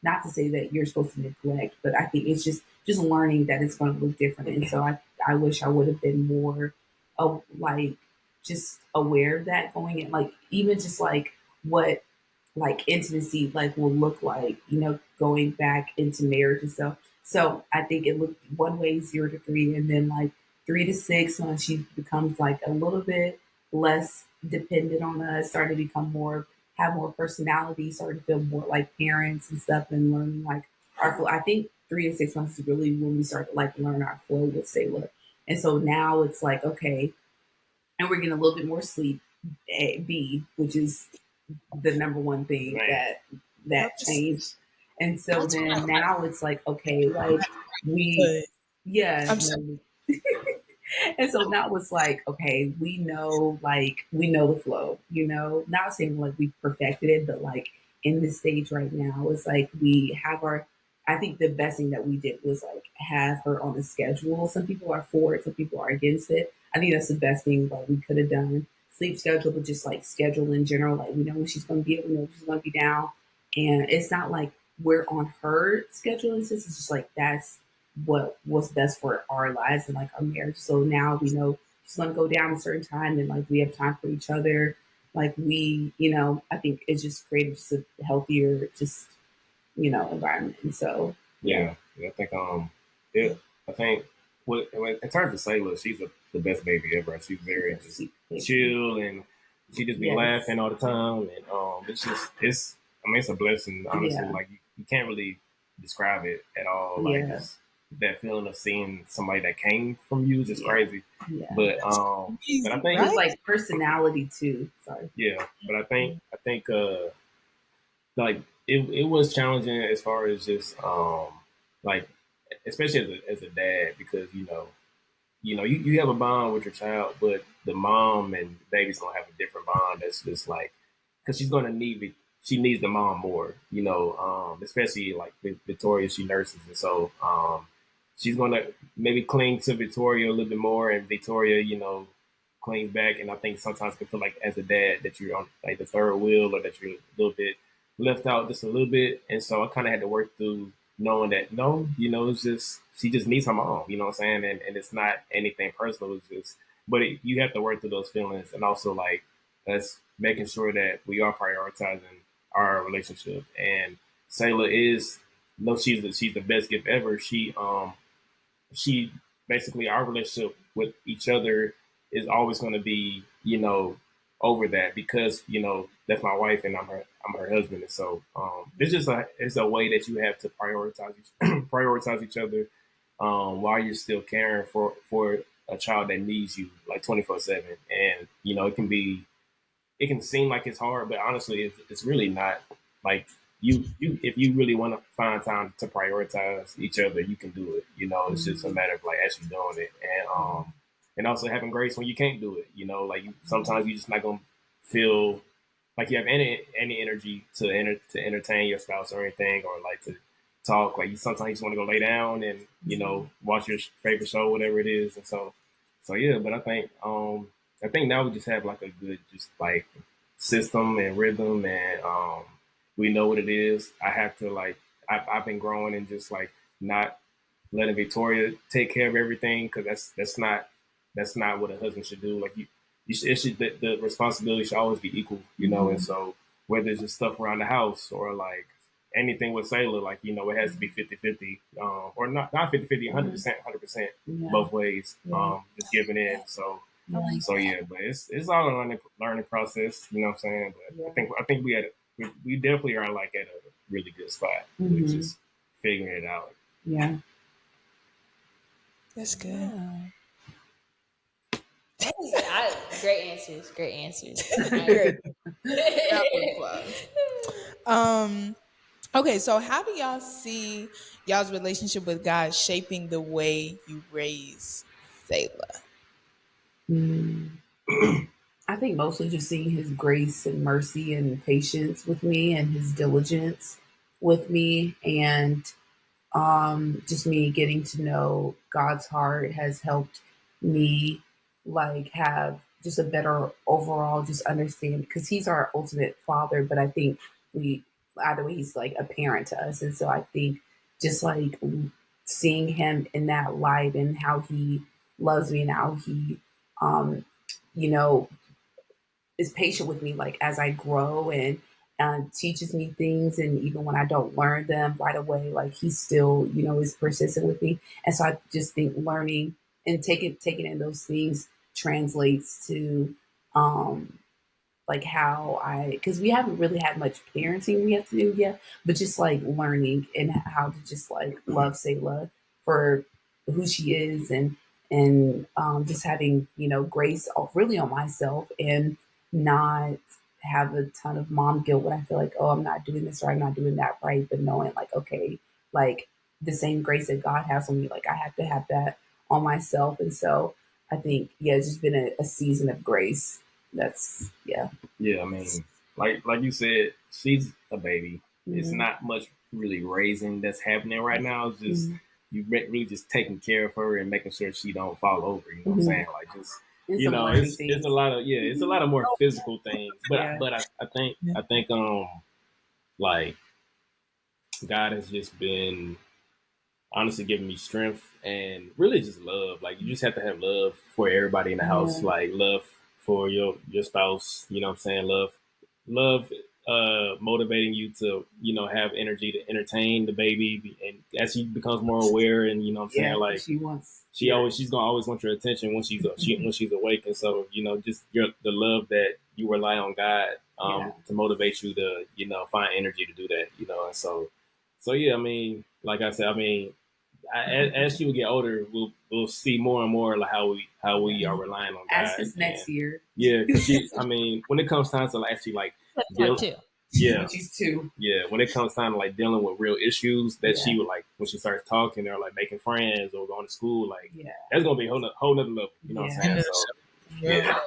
not to say that you're supposed to neglect, but I think it's just learning that it's going to look different. And so I wish I would have been more like just aware of that going in, like even just like what like intimacy like will look like, going back into marriage and stuff. So I think it looked one way 0 to 3, and then like 3 to 6 when she becomes like a little bit less dependent on us, started to become have more personality, started to feel more like parents and stuff, and learning like our flow. I think 3 to 6 months is really when we start to like learn our flow with Selah. And so now it's like, okay, and we're getting a little bit more sleep, B, which is the number one thing that changed. And so then now it's like, okay, like and so now it's like, okay, we know the flow, not saying like we perfected it, but like in this stage right now, it's like we have I think the best thing that we did was like have her on a schedule. Some people are for it, some people are against it. I think that's the best thing like we could have done. Sleep schedule, but just like schedule in general. Like we know when she's going to be up, we know when she's going to be down, and it's not like we're on her schedule. It's just like that's what's best for our lives and like our marriage. So now we know she's going to go down a certain time, and like we have time for each other. Like we, I think it's just created just a healthier, just environment. And so yeah, I think I think in terms of Selah, she's the best baby ever. She's very just chill, and she just be laughing all the time, and it's a blessing, honestly. Yeah. Like you can't really describe it at all. Like just that feeling of seeing somebody that came from you is just crazy. Yeah. But I think it's like personality too. Sorry. Yeah, but I think like it was challenging as far as just like especially as a dad, because you have a bond with your child, but the mom and baby's gonna have a different bond. That's just like, because she needs the mom more, especially like Victoria, she nurses, and so she's gonna maybe cling to Victoria a little bit more, and Victoria clings back. And I think sometimes it can feel like as a dad that you're on like the third wheel, or that you're a little bit left out just a little bit. And so I kind of had to work through knowing that it's just, she just needs her mom, you know what I'm saying? And it's not anything personal. It's just, but you have to work through those feelings, and also like us making sure that we are prioritizing our relationship. And Selah she's the best gift ever. She basically, our relationship with each other is always going to be, over that, because, that's my wife and I'm her husband. And so it's a way that you have to prioritize each other while you're still caring for a child that needs you like 24/7. And, it can seem like it's hard, but honestly, it's really not. Like, if you really want to find time to prioritize each other, you can do it. It's just a matter of like actually doing it, and also having grace when you can't do it. Like sometimes you're just not gonna feel like you have any energy to entertain your spouse or anything, or like to talk. Like sometimes you just want to go lay down and watch your favorite show, whatever it is. And so yeah. But I think now we just have like a good just like system and rhythm, and we know what it is. I have to like, I've been growing and just like not letting Victoria take care of everything, because that's not what a husband should do. Like the responsibility should always be equal, And so whether it's just stuff around the house or like anything with Selah, like it has to be 50-50, or not 50-50, 100%, both ways. Just giving in. So yeah, but it's all a learning process, you know what I'm saying? But I think we definitely are like at a really good spot. We're just figuring it out. Yeah. That's good. Great answers. Great answers. Okay, so how do y'all see y'all's relationship with God shaping the way you raise Selah? I think mostly just seeing his grace and mercy and patience with me, and his diligence with me, and just me getting to know God's heart has helped me like have just a better overall just understand, because he's our ultimate father, but I think either way he's like a parent to us. And so I think just like seeing him in that light, and how he loves me, and how he is patient with me, like as I grow, and teaches me things, and even when I don't learn them right away, like he still, is persistent with me. And so I just think learning and taking in those things translates to like how because we haven't really had much parenting we have to do yet, but just like learning and how to just like love Selah for who she is, and just having grace really on myself, and not have a ton of mom guilt when I feel like, oh, I'm not doing this or I'm not doing that right, but knowing like, okay, like the same grace that God has on me, like I have to have that on myself. And so I think it's just been a season of grace. I mean, like you said, she's a baby. It's not much really raising that's happening right now. It's just you really just taking care of her and making sure she don't fall over. You know what I'm saying? Like just It's you some know, learning it's things. a lot of it's a lot of more physical things. But I think like God has just been honestly giving me strength and really just love. Like you just have to have love for everybody in the house. Like love for your spouse, you know what I'm saying? Love motivating you to, you know, have energy to entertain the baby, and as she becomes more aware, and you know what I'm saying, like she's gonna always want your attention when when she's awake. And so, you know, just the love that you rely on God to motivate you to, you know, find energy to do that, you know. And so yeah, I mean, like I said, I mean, as she will get older, we'll see more and more like how we are relying on God. Ask us next year. Yeah, because I mean, when it comes time to actually like she's 2. Yeah, when it comes time to like dealing with real issues that she would like when she starts talking or like making friends or going to school, like that's gonna be a whole nother level. You know what I'm saying? So that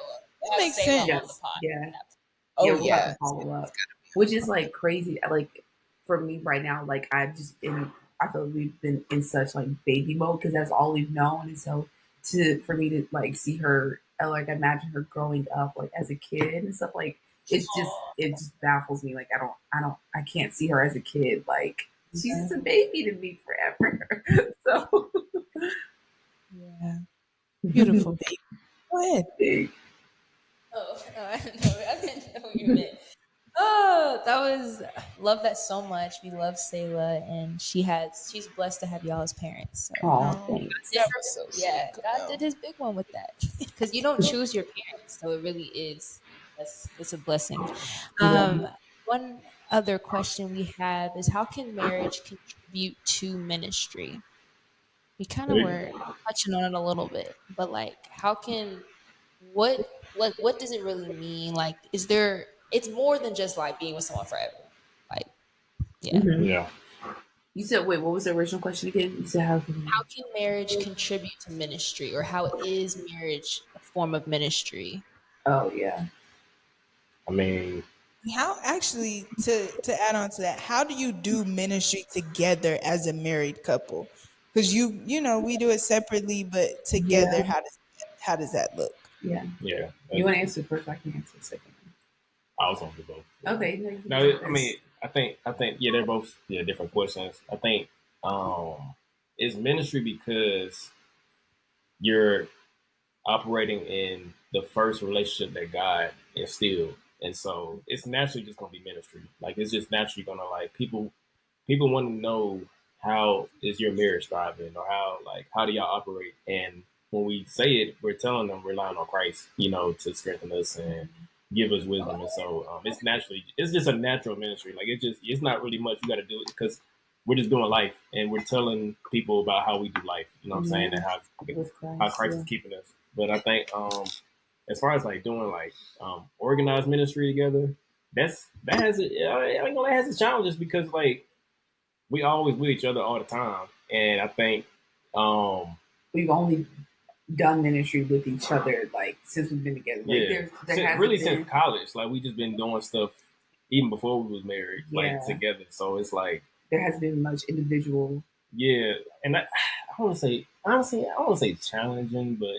makes sense. We'll have to follow up, which is like crazy. Like for me right now, like I feel like we've been in such like baby mode because that's all we've known, and so for me to like see her, like imagine her growing up like as a kid and stuff, like it just baffles me. Like I can't see her as a kid. Like she's just a baby to me forever. So beautiful baby. Go ahead. Oh, no, I didn't know what you meant. Oh, love that so much. We love Selah, and she's blessed to have y'all as parents. So. Thanks. God did his big one with that because you don't choose your parents, so it really is. It's a blessing. One other question we have is, how can marriage contribute to ministry? We kind of were touching on it a little bit, but like, how can what does it really mean? Like, it's more than just like being with someone forever. Like, yeah. You said, wait, what was the original question again? You said, how can marriage contribute to ministry, or how is marriage a form of ministry? Oh yeah. I mean, how actually to add on to that, how do you do ministry together as a married couple? Because you know we do it separately, but together, how does that look? Yeah. You want to answer first? I can answer second. I was on to both. Okay. No, I mean, I think they're both different questions. I think it's ministry because you're operating in the first relationship that God instilled, and so it's naturally just gonna be ministry. Like it's just naturally gonna like people want to know how is your marriage thriving, or how do y'all operate. And when we say it, we're telling them relying on Christ, you know, to strengthen us and give us wisdom. And so it's just a natural ministry. Like it's not really much you got to do it because we're just doing life and we're telling people about how we do life. You know what I'm saying? And how Christ is keeping us. But I think as far as like doing like organized ministry together, that has its challenges because like we always with each other all the time, and I think we've only done ministry with each other like since we've been together. Like, since college. Like we just been doing stuff even before we was married, like together. So it's like there hasn't been much individual. Yeah, and I want to say honestly, I don't want to say challenging, but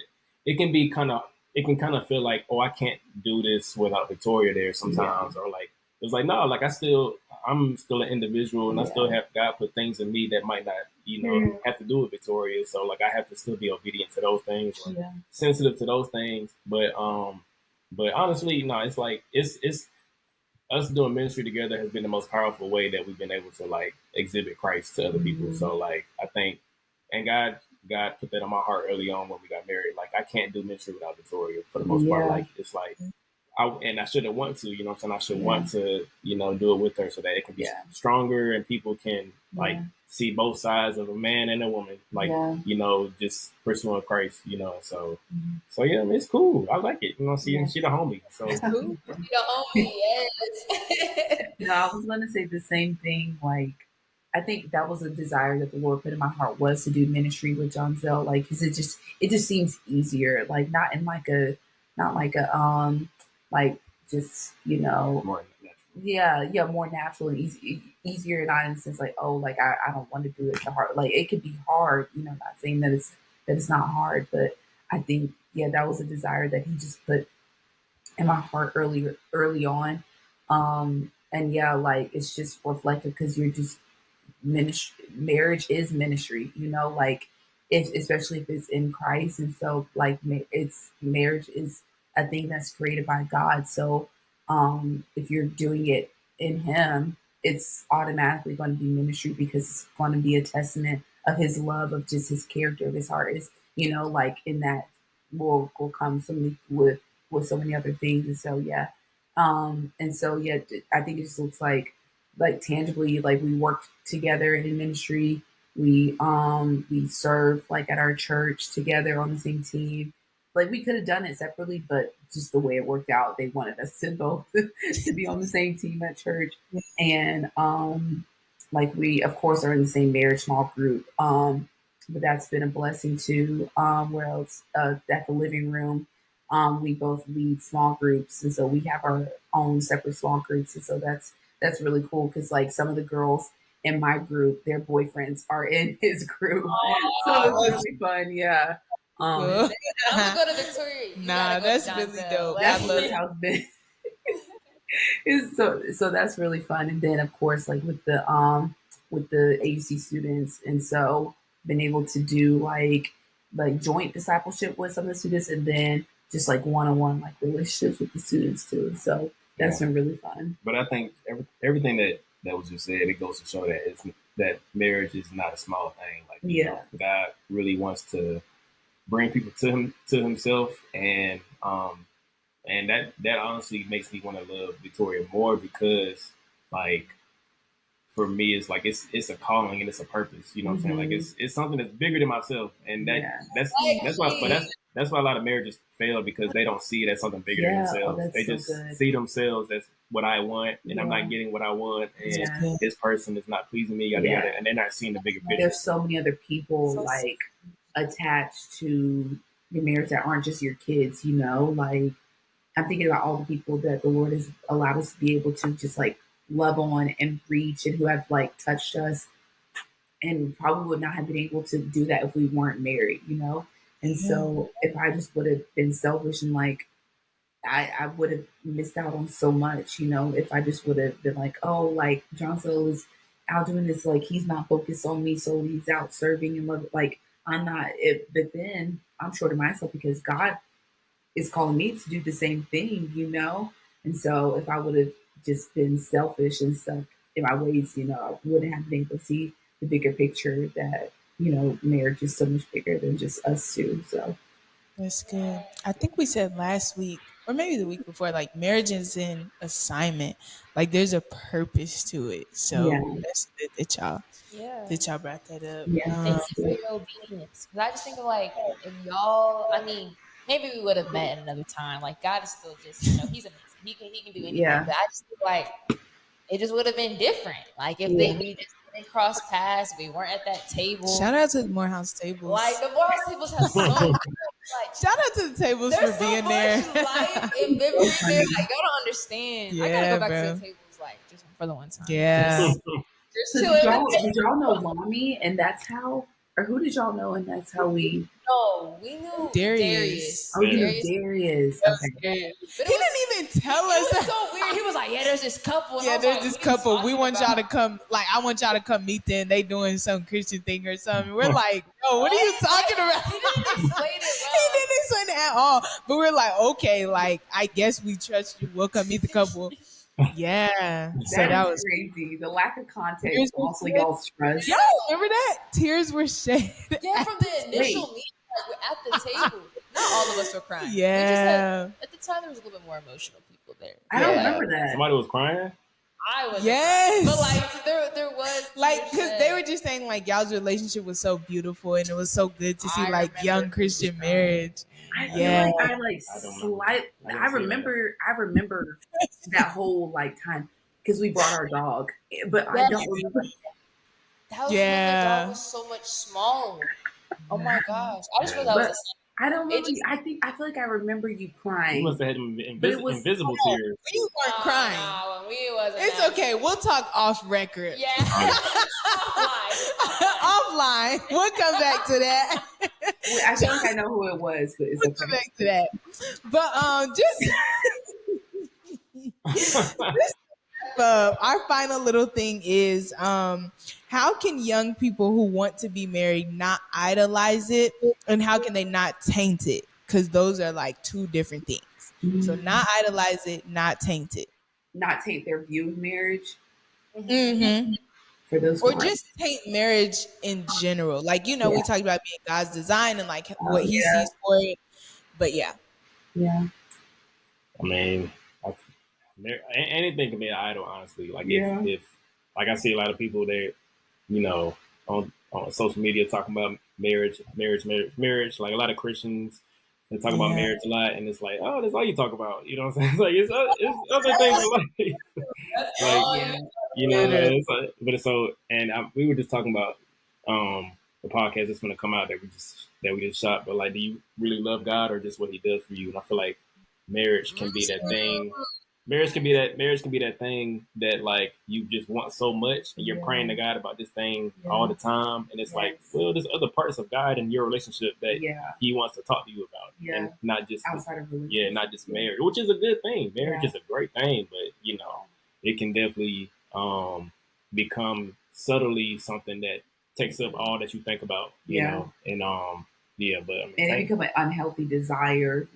it can be kind of feel like, oh, I can't do this without Victoria there sometimes, or like it's like no, like I'm still an individual, and I still have God put things in me that might not, you know, have to do with Victoria. So like I have to still be obedient to those things, or sensitive to those things. But honestly, no, it's like it's us doing ministry together has been the most powerful way that we've been able to like exhibit Christ to other people. So like I think, and God put that on my heart early on when we got married. Like I can't do ministry without Victoria for the most part. Like it's like I shouldn't want to, you know what I'm saying? I should want to, you know, do it with her so that it can be stronger and people can like see both sides of a man and a woman, like, you know, just pursuing Christ, you know. So yeah, I mean, it's cool. I like it. You know, she the homie. So She the homie, yes. No, I was gonna say the same thing. Like I think that was a desire that the Lord put in my heart, was to do ministry with Johnzel, like because it just seems easier, like not like just, you know, more more natural and easier, not in the sense like, oh, like I don't want to do it. The hard, like it could be hard, not saying that it's not hard, but I think, that was a desire that he just put in my heart early on. And like it's just reflective because you're just marriage is ministry, like if especially if it's in Christ. And so like it's marriage is a thing that's created by God. So if you're doing it in him, it's automatically going to be ministry because it's going to be a testament of his love, of just his character, of his heart. Is like in that will come so many with so many other things. And so I think it just looks like tangibly, like we worked together in ministry. We serve like at our church together on the same team. Like we could have done it separately, but just the way it worked out, they wanted us to both to be on the same team at church. And like we of course are in the same marriage small group. But that's been a blessing too. Where else? At the living room, we both lead small groups, and so we have our own separate small groups, and so that's really cool because like some of the girls in my group, their boyfriends are in his group, so it's really fun. Yeah. I'm gonna go to Victoria. Nah, that's really dope. That's what how it's been. So that's really fun. And then of course, like with the AUC students, and so been able to do like joint discipleship with some of the students, and then just like one-on-one like relationships with the students too. So that's been really fun. But I think everything that was just said, it goes to show that marriage is not a small thing. Like God really wants to bring people to himself, and that honestly makes me want to love Victoria more because like for me it's like it's a calling and it's a purpose. You know what I'm saying? Like it's something that's bigger than myself, and that's why a lot of marriages fail because they don't see it as something bigger than themselves. They just see themselves as what I want, and I'm not getting what I want, and this person is not pleasing me, yada yada, and they're not seeing the bigger picture. There's so many other people attached to your marriage that aren't just your kids. Like I'm thinking about all the people that the Lord has allowed us to be able to just like love on and reach, and who have like touched us, and probably would not have been able to do that if we weren't married. And so if I just would have been selfish and like I would have missed out on so much, if I just would have been like, oh, like Johnzel is out doing this, like he's not focused on me, so he's out serving and love. Like I'm not it, but then I'm short of myself because God is calling me to do the same thing, And so if I would have just been selfish and stuck in my ways, I wouldn't have been able to see the bigger picture that, marriage is so much bigger than just us two. So that's good. I think we said last week or maybe the week before, like marriage is an assignment. Like there's a purpose to it. So that's good that y'all brought that up. Thank you for your obedience. Because I just think of like if y'all, I mean, maybe we would have met at another time. Like God is still just, he's amazing. He can do anything. But I just feel like it just would have been different. Like if we just didn't cross paths, we weren't at that table. Shout out to the Morehouse tables. Like the Morehouse tables have so much. Like, shout out to the tables for being there. There's so much life and memory there. Like y'all don't understand. I gotta go back to the tables like just for the one time. Yeah. So did y'all know Lami, and that's how, or who did y'all know, and that's how we? No, we knew Darius. Oh, you knew Darius. Okay. But he didn't even tell us. It was so weird. He was like, "Yeah, there's this couple." And there's this couple. We want y'all to come. Like, I want y'all to come meet them. They doing some Christian thing or something. We're like, "No, what are you talking about?" He didn't explain it well. He didn't explain it at all. But we're like, okay, like I guess we trust you. We'll come meet the couple. Yeah, so that was crazy. The lack of context, also y'all's trust. Yo, remember that? Tears were shed. Yeah, from the initial meeting, like, we're at the table. Not all of us were crying. Yeah, at the time there was a little bit more emotional people there. I don't remember that. Somebody was crying. I was. Yes, but like there was like because they were just saying like y'all's relationship was so beautiful and it was so good to see like young Christian marriage. I remember that whole like time because we brought our dog, but I don't remember. That was when the dog was so much smaller. Oh my gosh! I just feel that was. I don't really. I feel like I remember you crying. You must have had invisible tears. You weren't crying. No, We wasn't. It's okay. We'll talk off record. Yeah. Offline. Offline. We'll come back to that. I feel like I know who it was, but it's We'll okay. come back to that. But just our final little thing is how can young people who want to be married not idolize it, and how can they not taint it? Because those are like two different things. So not idolize it, not taint it. Not take their view of marriage Mm-hmm. for those Or just taint marriage in general. Like, we talked about being God's design and like what he sees for it. But yeah. Yeah. I mean, anything can be an idol, honestly. Like if like I see a lot of people that, on social media talking about marriage. Like a lot of Christians, they talk about marriage a lot, and it's like, oh, that's all you talk about. You know what I'm saying? It's like it's other things in life. But it's so, and we were just talking about the podcast that's going to come out that we just shot. But like, do you really love God or just what He does for you? And I feel like marriage can be that thing. Marriage can be that thing that like you just want so much, and you're praying to God about this thing all the time, and it's like, well, there's other parts of God in your relationship that He wants to talk to you about, and not just outside of relationship. not just marriage, which is a good thing. Marriage is a great thing, but it can definitely become subtly something that takes up all that you think about, you know, and but I mean, and it become an unhealthy desire,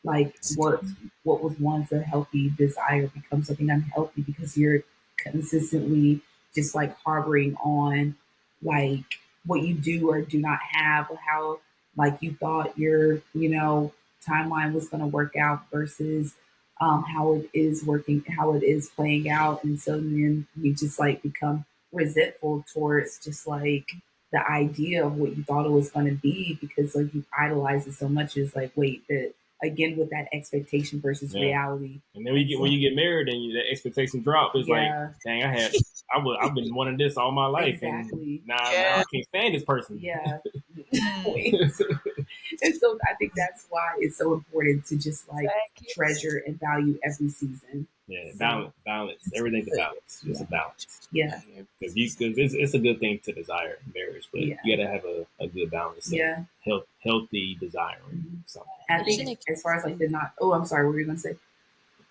like what was once a healthy desire becomes something unhealthy because you're consistently just like harboring on like what you do or do not have, or how like you thought your timeline was going to work out versus how it is working, how it is playing out. And so then you just like become resentful towards just like the idea of what you thought it was going to be because like you idolize it so much. It's like, wait, again with that expectation versus reality. And then when you get married and the expectation drop, it's like, dang, I've been wanting this all my life, and now I can't stand this person. Yeah. And so I think that's why it's so important to just like treasure and value every season. Yeah, balance. Everything's a balance. It's a balance. Yeah, because it's a good thing to desire marriage, but you got to have a good balance. Of healthy desiring something. I think as far as like I'm sorry, what were you gonna say?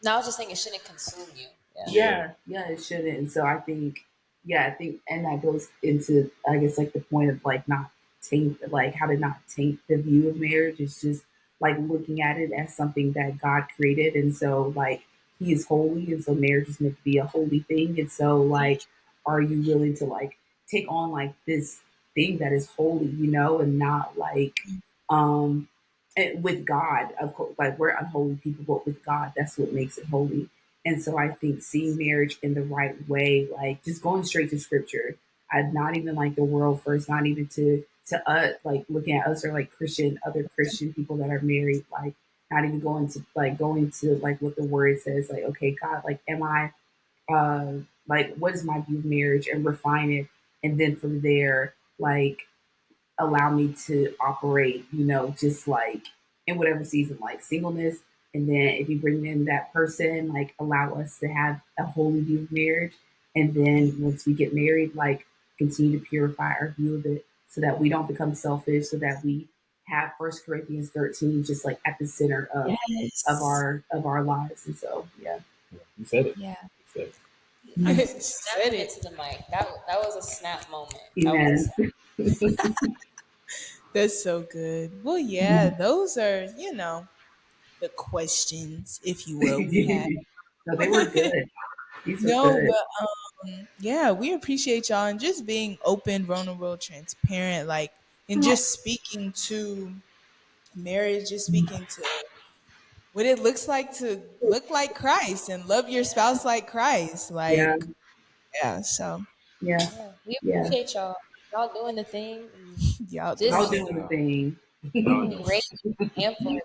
No, I was just saying it shouldn't consume you. Yeah, it shouldn't. And so I think, and that goes into I guess like the point of like not taint, like how to not taint the view of marriage. It's just like looking at it as something that God created, and so like He is holy, and so marriage is meant to be a holy thing. And so like, are you willing to like take on like this thing that is holy, and not like and with God, of course, like we're unholy people, but with God, that's what makes it holy. And so I think seeing marriage in the right way, like just going straight to scripture, not even like the world first, not even to us, like looking at us or like other Christian people that are married, like not even going to like what the word says, like, okay, God, like, am I, like, what is my view of marriage, and refine it. And then from there, like, allow me to operate, just like in whatever season, like singleness. And then if you bring in that person, like allow us to have a holy view of marriage. And then once we get married, like continue to purify our view of it so that we don't become selfish, so that we have 1 Corinthians 13 just like at the center of our lives. And so, you said it. Yeah. You said it. Snap it to the mic. That was a snap moment. Amen. That's so good. Well, yeah, those are, the questions, if you will, we had. No, they were good. These No, good. but we appreciate y'all and just being open, vulnerable, transparent, like, and just speaking to marriage, just speaking to what it looks like to look like Christ and love your spouse like Christ. Like, so. Yeah. We appreciate y'all. Y'all doing the thing. Y'all Y'all doing the thing. Great example.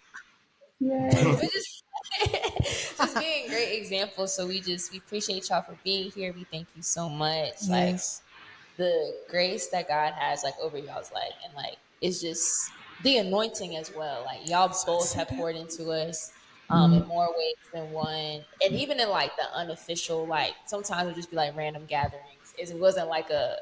Just being great examples. So we appreciate y'all for being here. We thank you so much. Yes. Like the grace that God has like over y'all's life, and like it's just the anointing as well. Like y'all both have poured into us. in more ways than one. And even in like the unofficial, like sometimes it would just be like random gatherings. It wasn't like a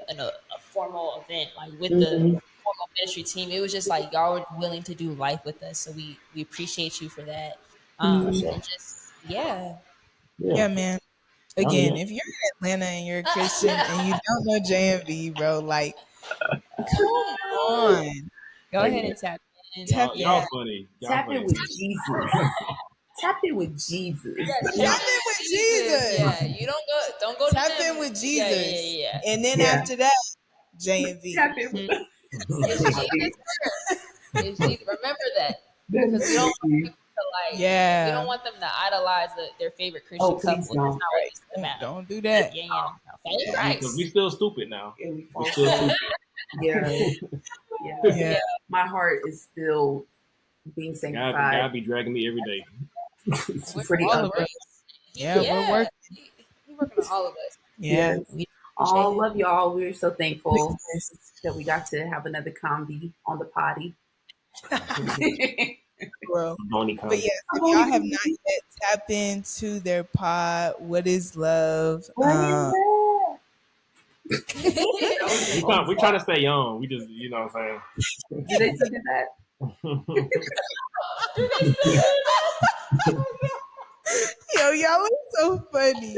formal event like with the formal ministry team. It was just like y'all were willing to do life with us, so we appreciate you for that. And just Yeah, man. Again, if you're in Atlanta and you're a Christian and you don't know JMV, bro, like, come on. Go ahead and tap in. Y'all funny. Tap in with Jesus. Tap in with Jesus. Tap in with Jesus. Yeah, you don't go tap to them. in with Jesus. Yeah. And then after that, JMV. Tap in with It's Jesus first. It's Jesus. Remember that. Because we don't want people to we don't want them to idolize their favorite Christian couple. That's not what it's about. Don't do that. Follow Christ. Because we still stupid now. We still stupid. Yeah. My heart is still being sanctified. God be dragging me every day. For the other. Yeah, we're working. We're working on all of us. Yeah. All love y'all. We're so thankful that we got to have another comedy on the potty. Bro. But yes, if y'all have not yet tapped into their pod, What is Love? What is that? We trying to stay young. We just, you know what I'm saying? Did they say that? Yo, y'all are so funny.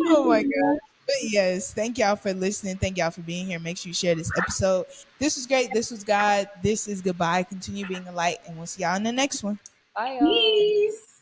Oh my god. But yes, thank y'all for listening. Thank y'all for being here. Make sure you share this episode. This was great. This was God. This is goodbye. Continue being a light, and we'll see y'all in the next one. Bye, y'all. Peace.